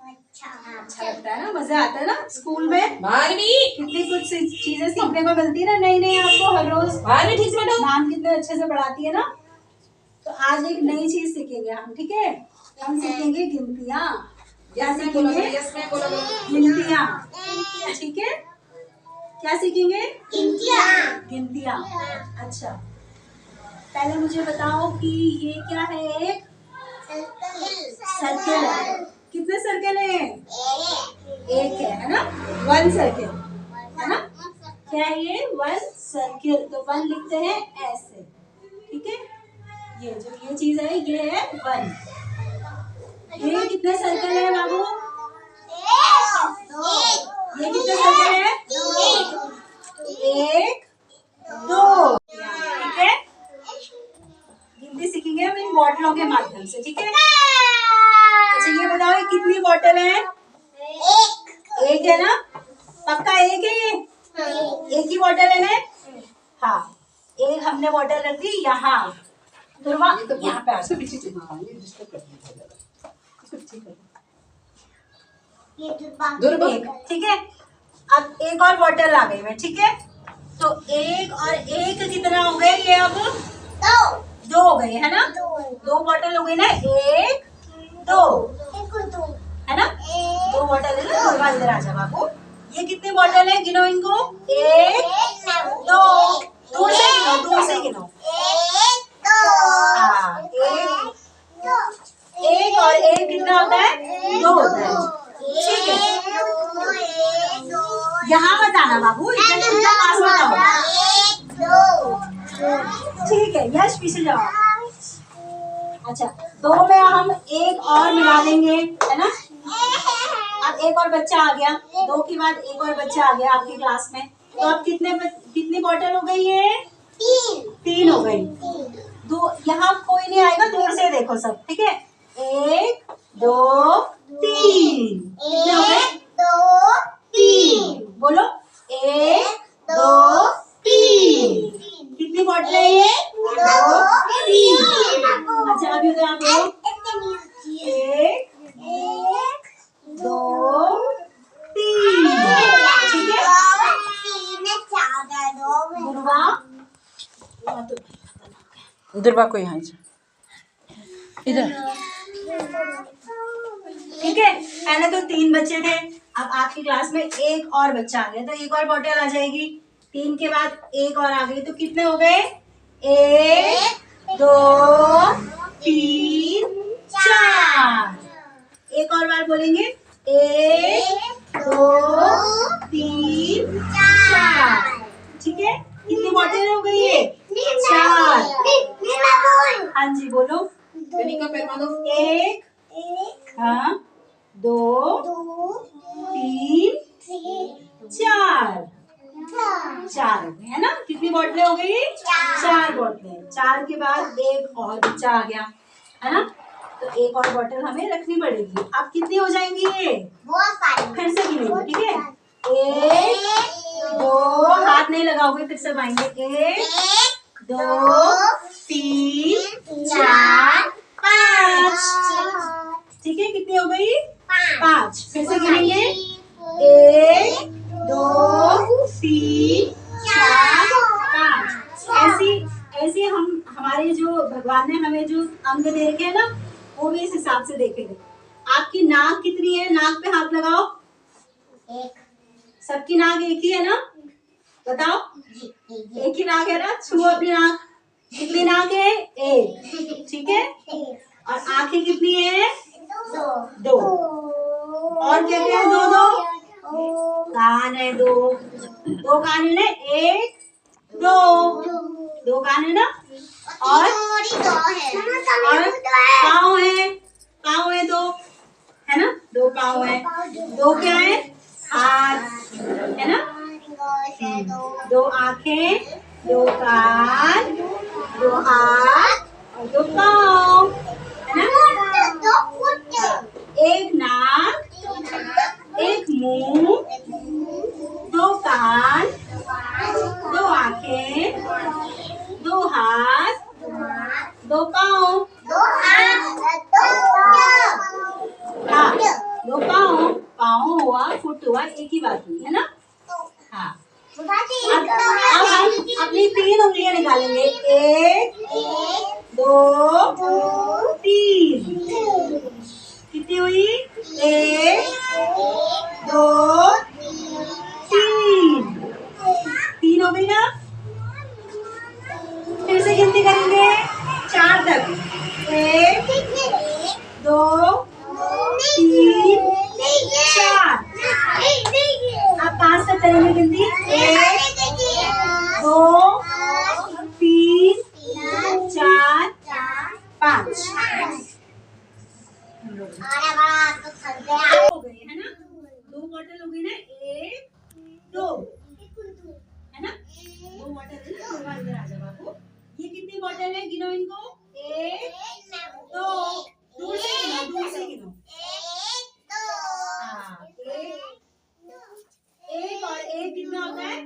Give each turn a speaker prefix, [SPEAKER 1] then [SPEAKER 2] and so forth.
[SPEAKER 1] अच्छा लगता है ना, मजा आता है ना स्कूल में।
[SPEAKER 2] भारवी
[SPEAKER 1] कितनी कुछ चीजें सीखने को मिलती है ना, नई नई आपको हर रोज।
[SPEAKER 2] भारवी ठीक से बैठो।
[SPEAKER 1] मैम कितने अच्छे से पढ़ाती है ना। तो आज एक नई चीज सीखेंगे हम, ठीक है। हम सीखेंगे गिनतियाँ। क्या सीखेंगे? गिनतियाँ, ठीक है। क्या सीखेंगे? गिनतियाँ। अच्छा, पहले मुझे बताओ कि ये क्या है? एक सर्कल है। कितने सर्कल है? एक है ना, वन सर्कल है ना। क्या है ये? One circle. तो वन लिखते हैं ऐसे, ठीक है। ये जो ये चीज है ये है वन। ये कितने सर्कल है बाबू? ये कितने सर्कल है? एक, दो, ठीक है। गिनती सीखेंगे हम इन बॉटलों के माध्यम से, ठीक है। अच्छा ये बताओ ये कितनी बॉटल है? एक है ना, पक्का एक है ये? एक ही बॉटल है ना? हाँ, एक हमने बॉटल रख दी यहाँ। दुर्वा यहाँ पे आ, ठीक है। अब एक और बॉटल आ गई है, ठीक है। तो एक और एक कितना हो गए ये? अब दो हो गए है ना। दो बॉटल हो गई ना, एक दो है ना। दो बॉटल है ना। दुर्वा इधर आ जा बाबू। ये कितनी बॉटल है? गिनो इनको। एक, दो, दूर से गिनो, दूर से गिनो। हाँ, एक और एक कितना होता है? दो होता है, ठीक है। यहाँ बताना बाबू, इतना पास बताओ, ठीक है। यश पीछे जाओ। अच्छा, दो में हम एक और मिला देंगे है ना। अब एक और बच्चा आ गया, दो के बाद एक और बच्चा आ गया आपकी क्लास में। तो अब कितनी बॉटल हो गई है? तीन हो गई। दो यहाँ कोई नहीं आएगा, दूर से देखो सब, ठीक है। एक, दो, तीन। कितने हो गए? तीन। बोलो, एक, दो, तीन। कितनी बॉटल है ये? दो, तीन। अच्छा अभी तो आप बोलो, एक, दो, तीन, ठीक है।
[SPEAKER 2] दुर्वा को यहाँ इधर,
[SPEAKER 1] ठीक है। पहले तो तीन बच्चे थे, अब आपकी क्लास में एक और बच्चा आ गया, तो एक और बॉटल आ जाएगी। तीन के बाद एक और आ गई, तो कितने हो गए? एक, दो, तीन, चार। एक और बार बोलेंगे, एक, दो, तीन, चार, ठीक है। कितनी बॉटल हो गई है? चार। हाँ जी बोलो। एक, हाँ, दो, तीन, चार। चार हो गए है ना। कितनी बोतलें हो गई? चार बोतलें। चार के बाद एक और बच्चा आ गया है ना, तो एक और बोतल हमें रखनी पड़ेगी। अब कितनी हो जाएंगी ये? फिर से गिनेंगे, ठीक है। एक, दो, हाथ नहीं लगाओगे, फिर से गाएंगे। एक, दो, तीन, चार, पाँच, ठीक है। कितनी हो गई? पाँच। फिर से गिनेंगे। एक, दो, तीन, चार, पाँच। ऐसी हम हमारे जो भगवान ने हमें जो अंग दे रखे हैं ना, वो भी इस हिसाब से देखेंगे। आपकी नाक कितनी है? नाक पे हाथ लगाओ। एक। सबकी नाक एक ही है ना? बताओ। एक ही नाक है ना? छुओ अपनी नाक। कितनी नाक है? एक, ठीक है। और आंखें कितनी है? दो। और क्या क्या है? दो दो कान है। दो कान है ना। एक, दो कान है ना। और पाँव है दो, है ना। दो पाँव है। दो क्या है? हाथ है ना। दो आंखें, दो कान, दो हाथ और दो पाँव है ना। एक नाक, एक मुंह, दो कान, दो आंखें, दो हाथ, दो पाँव। हाँ, दो पाँव, पाँव हुआ, फुट हुआ, एक ही बात हुई है ना। हाँ, अब हम अपनी 3 उंगलियां निकालेंगे। 1 2 3। कितनी हुई? 1 2 3। 3 हो गई ना। फिर से गिनती करेंगे 4 तक। 1 2 3 4। अब 5 तक करेंगे गिनती। 1 2 3 4 5। हो गई है ना। 2 बॉटल हो गई ना। 1 2 है ना। 2 बॉटल है ना। दो बार इधर आ जाओ बाबू। ये कितनी बॉटल है? गिनो इनको। 1 2। दूर से गिनो, दूर से गिनो। हाँ, एक और एक कितना होता है?